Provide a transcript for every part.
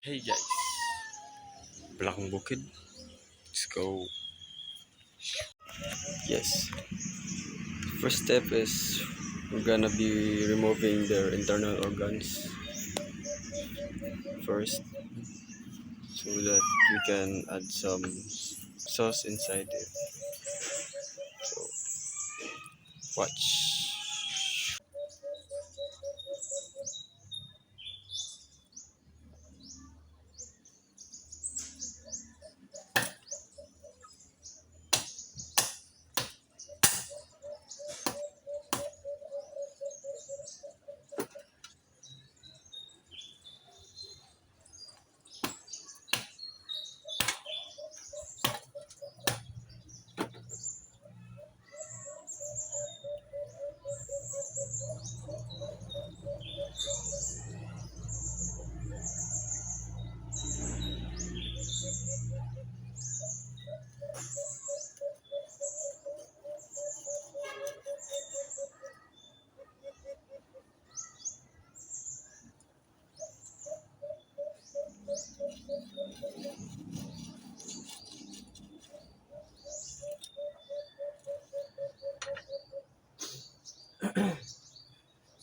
Hey guys, Belakang Bukid. Let's go. Yes. First step is we're gonna be removing their internal organs first so that we can add some sauce inside it. So watch.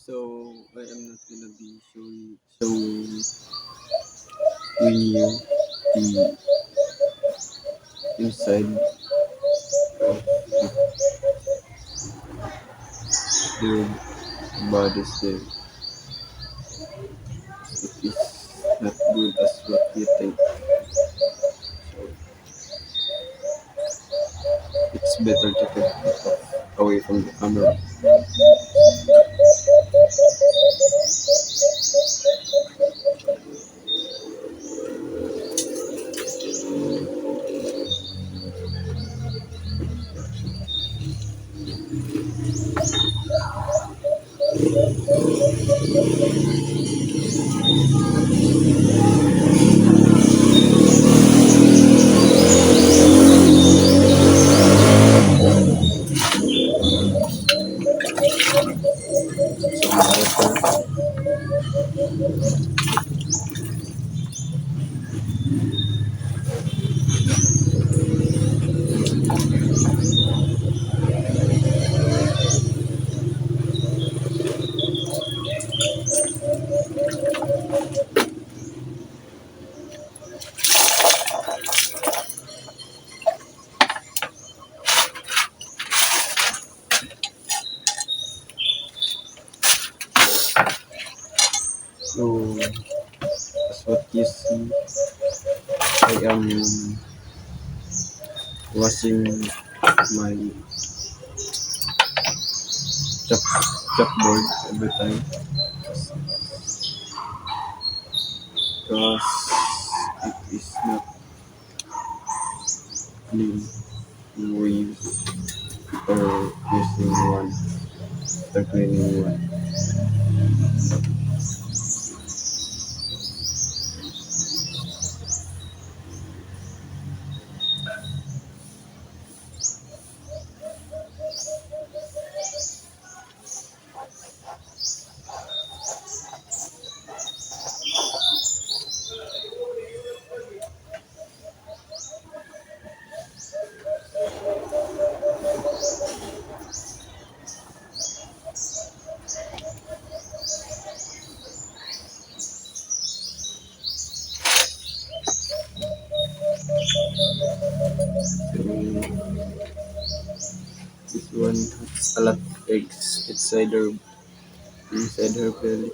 So I am not gonna be showing you the inside of the bodies there. It is not good as what you think. So it's better to take it off away from the camera. Some water. So as what you see, I am washing my chalk, chalkboard every time because it is not clean waves or using one after cleaning one. So this one has a lot of eggs inside her belly.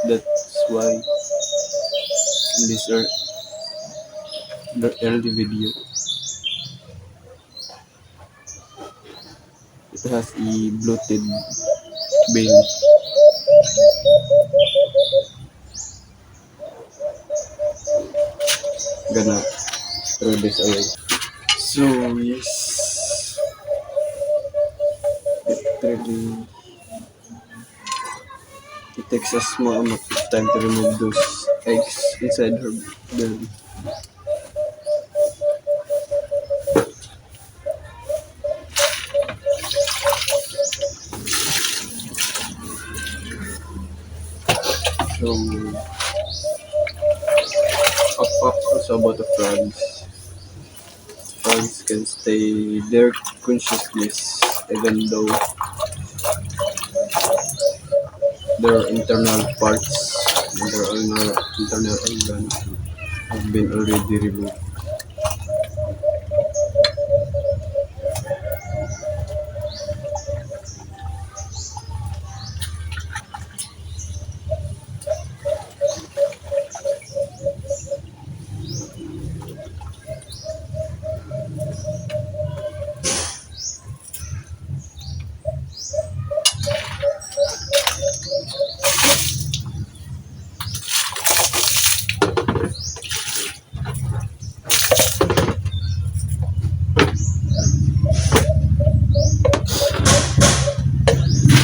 That's why in this the early video it has a bloated belly. Gonna throw this away. So yes, it really it takes a small amount of time to remove those eggs inside her belly. So also about the frogs. Frogs can stay their consciousness even though their internal parts and their internal organs have been already removed.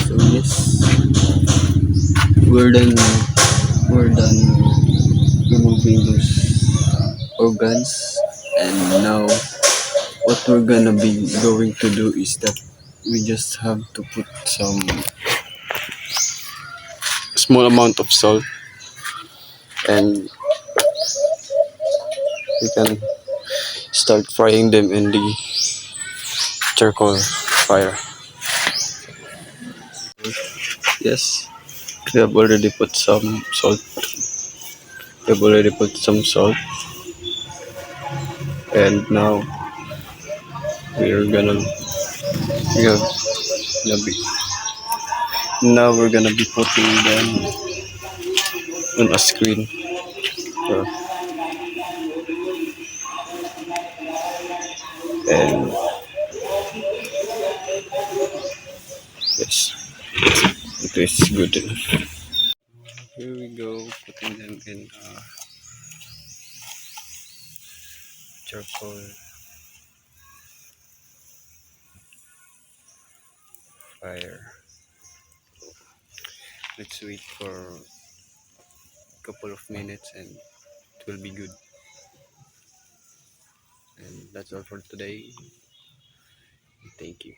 So yes, we're done. We're done removing those organs, and now what we're gonna be going to do is that we just have to put some small amount of salt, and we can start frying them in the charcoal fire. Yes, we have already put some salt. We have already put some salt, and now we're gonna we're gonna be we're gonna be putting them on a screen. Uh, and yes, it is good enough. Here we go, putting them in a charcoal fire. Let's wait for a couple of minutes and it will be good. And that's all for today. Thank you.